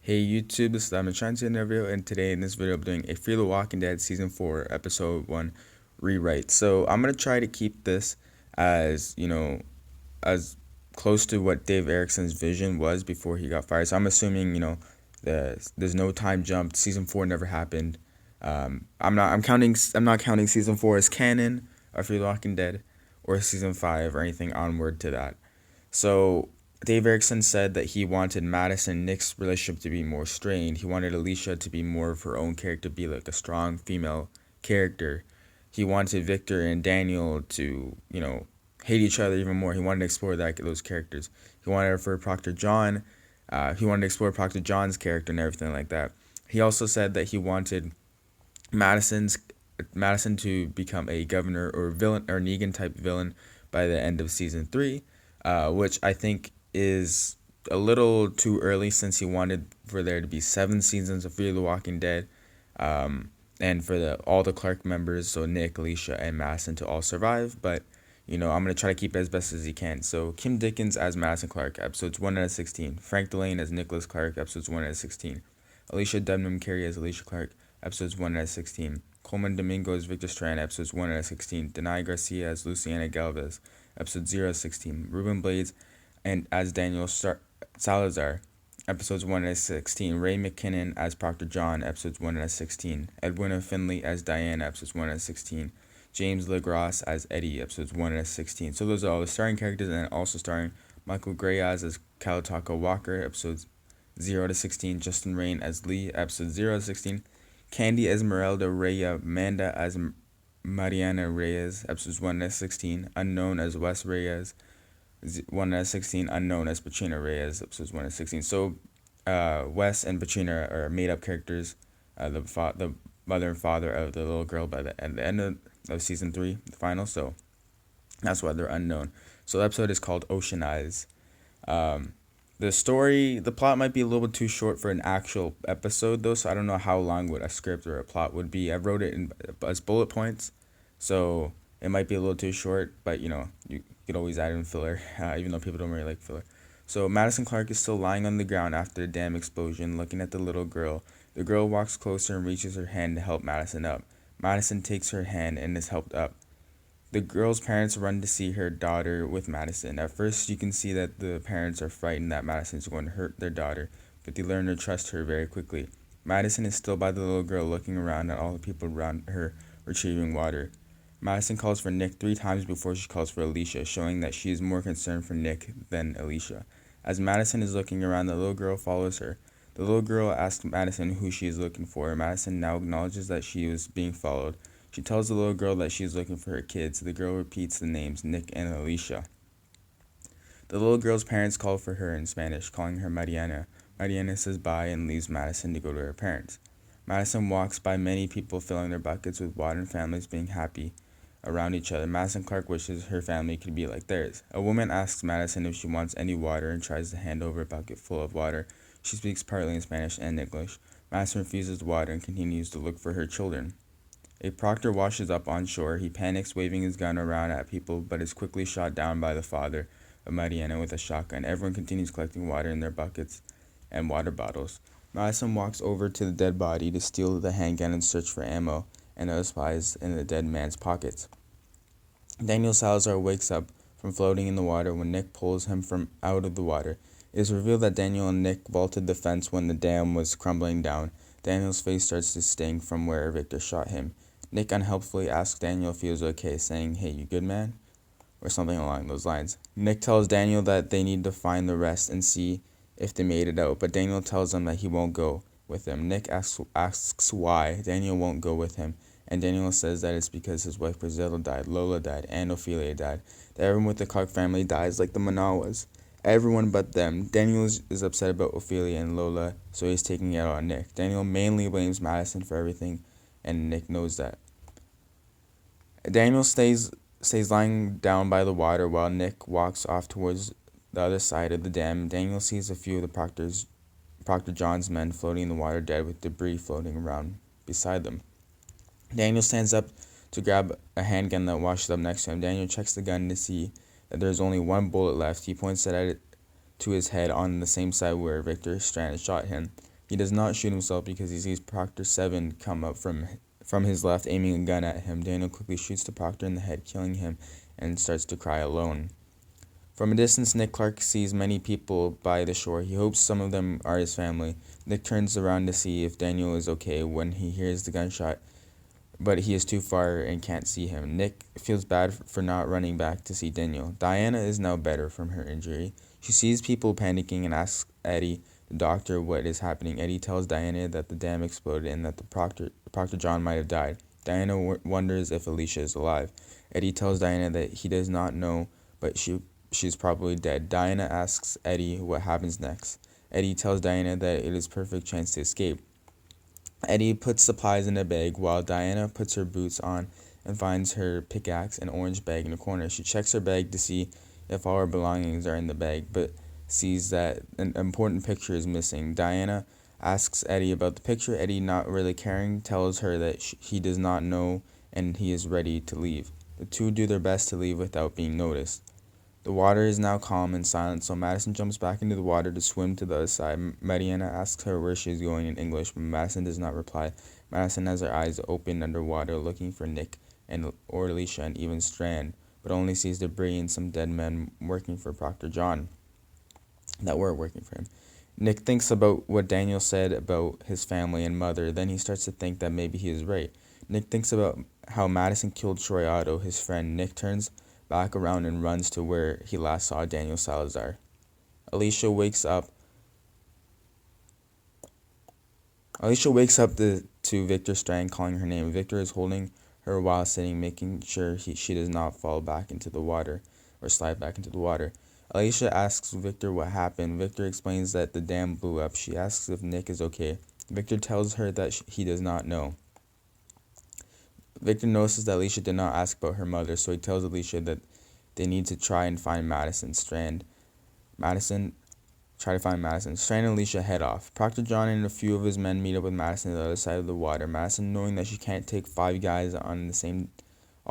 Hey YouTube, this is TheAdminShines in the video, and today in this video I'm doing a Fear the Walking Dead Season 4 Episode 1 rewrite. So I'm going to try to keep this as, as close to what Dave Erickson's vision was before he got fired. So I'm assuming, there's no time jump. Season 4 never happened. I'm not counting Season 4 as canon of Fear the Walking Dead or Season 5 or anything onward to that. So Dave Erickson said that he wanted Madison and Nick's relationship to be more strained. He wanted Alicia to be more of her own character, be like a strong female character. He wanted Victor and Daniel to, hate each other even more. He wanted to explore those characters. He wanted for Proctor John. He wanted to explore Proctor John's character and everything like that. He also said that he wanted Madison's Madison to become a governor or villain or Negan type villain by the end of season 3, which I think is a little too early since he wanted for there to be 7 seasons of Fear the Walking Dead, and for all the Clark members, so Nick, Alicia, and Madison to all survive. But I'm gonna try to keep it as best as he can. So Kim Dickens as Madison Clark, episodes 1 out of 16. Frank Delane as Nicholas Clark, episodes 1 out of 16. Alicia Debnam Carey as Alicia Clark, episodes 1 out of 16. Coleman Domingo as Victor Strand, episodes 1 out of 16. Denai Garcia as Luciana Galvez, episodes 0 out of 16. Ruben Blades and as Daniel Salazar, episodes 1 out of 16. Ray McKinnon as Proctor John, episodes 1 out of 16. Edwina Finley as Diana, episodes 1 out of 16. James LaGrosse as Eddie, episodes 1 out of 16. So those are all the starring characters, and also starring Michael Grayaz as Kalutaka Walker, episodes 0 to 16. Justin Rain as Lee, episodes 0 to 16. Candy Esmeralda Reyes, Amanda as Mariana Reyes, episodes 1 out of 16. Unknown as Wes Reyes, 1 out of 16. Unknown as Pacina Reyes, episodes 1 out of 16. So Wes and Pacina are made up characters, the mother and father of the little girl at the end of season 3, the final. So that's why they're unknown. So the episode is called Ocean Eyes. The plot might be a little bit too short for an actual episode though, so I don't know how long would a script or a plot would be. I wrote it as bullet points, so it might be a little too short, but you could always add in filler, even though people don't really like filler. So Madison Clark is still lying on the ground after the dam explosion, looking at the little girl. The girl walks closer and reaches her hand to help Madison up. Madison takes her hand and is helped up. The girl's parents run to see her daughter with Madison. At first, you can see that the parents are frightened that Madison is going to hurt their daughter, but they learn to trust her very quickly. Madison is still by the little girl, looking around at all the people around her retrieving water. Madison calls for Nick 3 times before she calls for Alicia, showing that she is more concerned for Nick than Alicia. As Madison is looking around, the little girl follows her. The little girl asks Madison who she is looking for. Madison now acknowledges that she is being followed. She tells the little girl that she is looking for her kids. The girl repeats the names, Nick and Alicia. The little girl's parents call for her in Spanish, calling her Mariana. Mariana says bye and leaves Madison to go to her parents. Madison walks by many people filling their buckets with water and families being happy around each other. Madison Clark wishes her family could be like theirs. A woman asks Madison if she wants any water and tries to hand over a bucket full of water. She speaks partly in Spanish and English. Madison refuses the water and continues to look for her children. A proctor washes up on shore. He panics, waving his gun around at people, but is quickly shot down by the father of Mariana with a shotgun. Everyone continues collecting water in their buckets and water bottles. Madison walks over to the dead body to steal the handgun and search for ammo and other supplies in the dead man's pockets. Daniel Salazar wakes up from floating in the water when Nick pulls him from out of the water. It is revealed that Daniel and Nick vaulted the fence when the dam was crumbling down. Daniel's face starts to sting from where Victor shot him. Nick unhelpfully asks Daniel if he was okay, saying, "Hey, you good, man?" Or something along those lines. Nick tells Daniel that they need to find the rest and see if they made it out, but Daniel tells him that he won't go with them. Nick asks why Daniel won't go with him, and Daniel says that it's because his wife Brazil died, Lola died, and Ophelia died, that everyone with the Clark family dies like the Manawas. Everyone but them. Daniel is upset about Ophelia and Lola, so he's taking it out on Nick. Daniel mainly blames Madison for everything, and Nick knows that. Daniel stays lying down by the water while Nick walks off towards the other side of the dam. Daniel sees a few of the Proctor John's men floating in the water dead with debris floating around beside them. Daniel stands up to grab a handgun that washes up next to him. Daniel checks the gun to see that there's only one bullet left. He points it at it to his head on the same side where Victor Strand shot him. He does not shoot himself because he sees Proctor 7 come up from his left, aiming a gun at him. Daniel quickly shoots the Proctor in the head, killing him, and starts to cry alone. From a distance, Nick Clark sees many people by the shore. He hopes some of them are his family. Nick turns around to see if Daniel is okay when he hears the gunshot, but he is too far and can't see him. Nick feels bad for not running back to see Daniel. Diana is now better from her injury. She sees people panicking and asks Eddie, the doctor, what is happening. Eddie tells Diana that the dam exploded and that the Proctor John might have died. Diana wonders if Alicia is alive. Eddie tells Diana that he does not know, but she's probably dead. Diana asks Eddie what happens next. Eddie tells Diana that it is a perfect chance to escape. Eddie puts supplies in a bag while Diana puts her boots on and finds her pickaxe and orange bag in a corner. She checks her bag to see if all her belongings are in the bag, but sees that an important picture is missing. Diana asks Eddie about the picture. Eddie, not really caring, tells her that he does not know and he is ready to leave. The two do their best to leave without being noticed. The water is now calm and silent, so Madison jumps back into the water to swim to the other side. Mariana asks her where she is going in English, but Madison does not reply. Madison has her eyes open underwater, looking for Nick or Alicia and even Strand, but only sees debris and some dead men working for Proctor John that were working for him. Nick thinks about what Daniel said about his family and mother. Then he starts to think that maybe he is right. Nick thinks about how Madison killed Troy Otto, his friend. Nick turns back around and runs to where he last saw Daniel Salazar. Alicia wakes up to Victor Strand calling her name. Victor is holding her while sitting, making sure she does not fall back into the water or slide back into the water. Alicia asks Victor what happened. Victor explains that the dam blew up. She asks if Nick is okay. Victor tells her that he does not know. Victor notices that Alicia did not ask about her mother, so he tells Alicia that they need to try and find Madison. Strand and Alicia head off. Proctor John and a few of his men meet up with Madison on the other side of the water. Madison, knowing that she can't take 5 guys all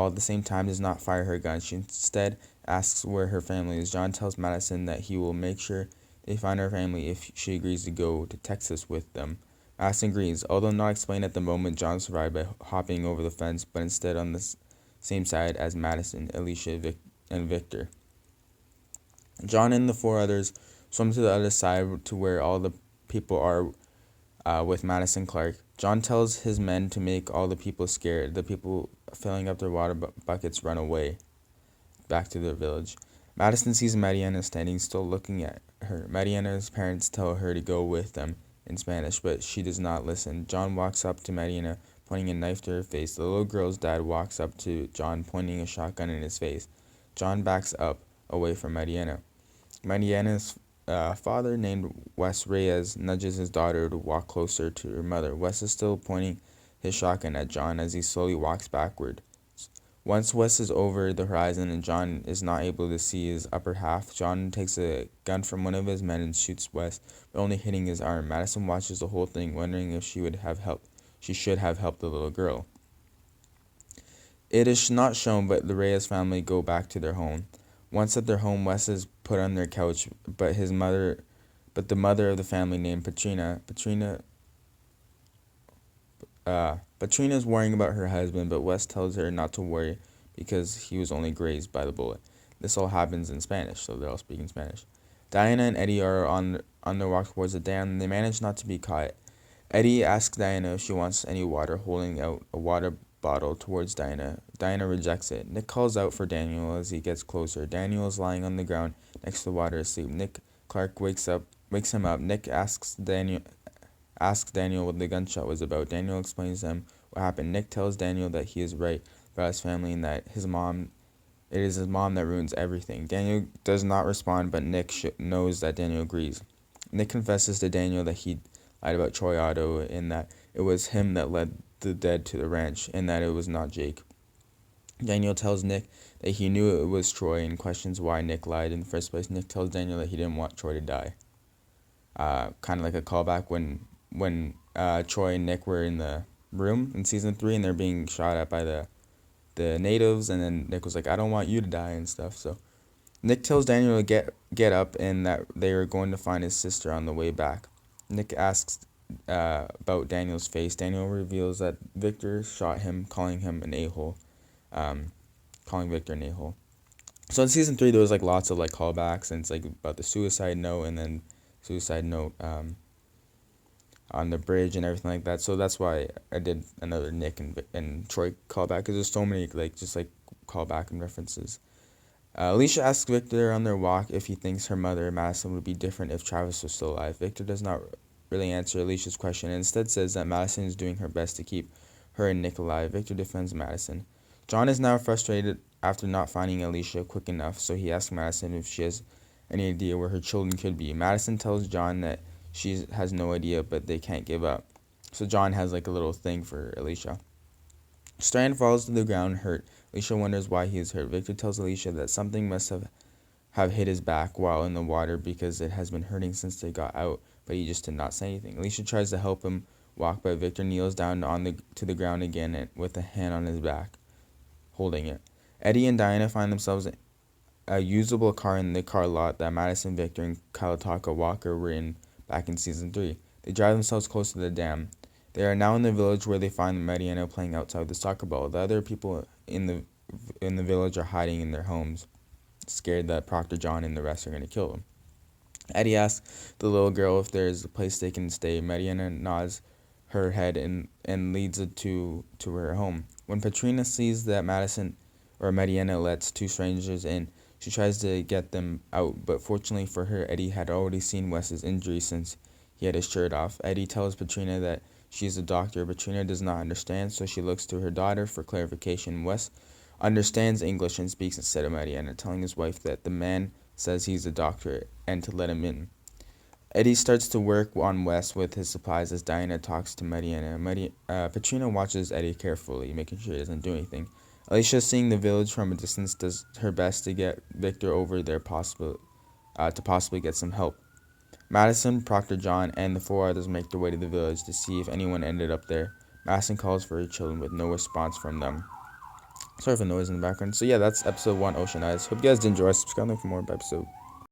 at the same time, does not fire her gun. She instead asks where her family is. John tells Madison that he will make sure they find her family if she agrees to go to Texas with them. Madison agrees, although not explained at the moment. John survived by hopping over the fence, but instead on the same side as Madison, Alicia, and Victor. John and the 4 others swim to the other side to where all the people are with Madison Clark. John tells his men to make all the people scared. The people filling up their water buckets run away back to their village. Madison sees Mariana standing still looking at her. Mariana's parents tell her to go with them in Spanish, but she does not listen. John walks up to Mariana, pointing a knife to her face. The little girl's dad walks up to John, pointing a shotgun in his face. John backs up away from Mariana. Mariana's father, named Wes Reyes, nudges his daughter to walk closer to her mother. Wes is still pointing his shotgun at John as he slowly walks backward. Once Wes is over the horizon and John is not able to see his upper half, John takes a gun from one of his men and shoots Wes, but only hitting his arm. Madison watches the whole thing, wondering if she should have helped the little girl. It is not shown, but the Reyes family go back to their home. Once at their home, Wes is put on their couch, but the mother of the family, named Patrina is worrying about her husband, but Wes tells her not to worry because he was only grazed by the bullet. This all happens in Spanish, so they're all speaking Spanish. Diana and Eddie are on their walk towards the dam, and they manage not to be caught. Eddie asks Diana if she wants any water, holding out a water bottle towards Diana. Diana rejects it. Nick calls out for Daniel as he gets closer. Daniel is lying on the ground next to the water asleep. Nick Clark wakes him up. Nick asks Daniel what the gunshot was about. Daniel explains to him what happened. Nick tells Daniel that he is right about his family and that it is his mom that ruins everything. Daniel does not respond, but Nick knows that Daniel agrees. Nick confesses to Daniel that he lied about Troy Otto and that it was him that led the dead to the ranch and that it was not Jake. Daniel tells Nick that he knew it was Troy and questions why Nick lied in the first place. Nick tells Daniel that he didn't want Troy to die. Kind of like a callback when Troy and Nick were in the room in season 3 and they're being shot at by the natives, and then Nick was like, I don't want you to die and stuff. So Nick tells Daniel to get up and that they are going to find his sister on the way back. Nick asks about Daniel's face. Daniel reveals that Victor shot him, calling him an a-hole, um, calling Victor an a-hole. So in season 3, there was like lots of like callbacks, and it's like about the suicide note, and then suicide note on the bridge and everything like that. So that's why I did another Nick and Troy callback, because there's so many like just like callback and references. Alicia asks Victor on their walk if he thinks her mother, Madison, would be different if Travis was still alive. Victor does not really answer Alicia's question and instead says that Madison is doing her best to keep her and Nick alive. Victor defends Madison. John is now frustrated after not finding Alicia quick enough, so he asks Madison if she has any idea where her children could be. Madison tells John that she has no idea, but they can't give up. So John has like a little thing for Alicia. Strand falls to the ground hurt. Alicia wonders why he is hurt. Victor tells Alicia that something must have hit his back while in the water because it has been hurting since they got out, but he just did not say anything. Alicia tries to help him walk, but Victor kneels down to the ground again with a hand on his back, holding it. Eddie and Diana find themselves a usable car in the car lot that Madison, Victor, and Kalataka Walker were in back in season 3. They drive themselves close to the dam. They are now in the village where they find Mariano playing outside the soccer ball. The other people in the village are hiding in their homes, scared that Proctor John and the rest are going to kill them. Eddie asks the little girl if there is a place they can stay. Mariana nods her head and leads it to her home. When Patrina sees that Mariana lets two strangers in, she tries to get them out, but fortunately for her, Eddie had already seen Wes's injury since he had his shirt off. Eddie tells Patrina that she is a doctor. Patrina does not understand, so she looks to her daughter for clarification. Wes understands English and speaks instead of Mariana, telling his wife that the man says he's a doctor and to let him in. Eddie starts to work on Wes with his supplies as Diana talks to Mariana. Patrina watches Eddie carefully, making sure he doesn't do anything. Alicia, seeing the village from a distance, does her best to get Victor over there to possibly get some help. Madison, Proctor John, and the 4 others make their way to the village to see if anyone ended up there. Madison calls for her children with no response from them. Sorry for the noise in the background. So yeah, that's episode 1, Ocean Eyes. Hope you guys did enjoy. Subscribe for more episode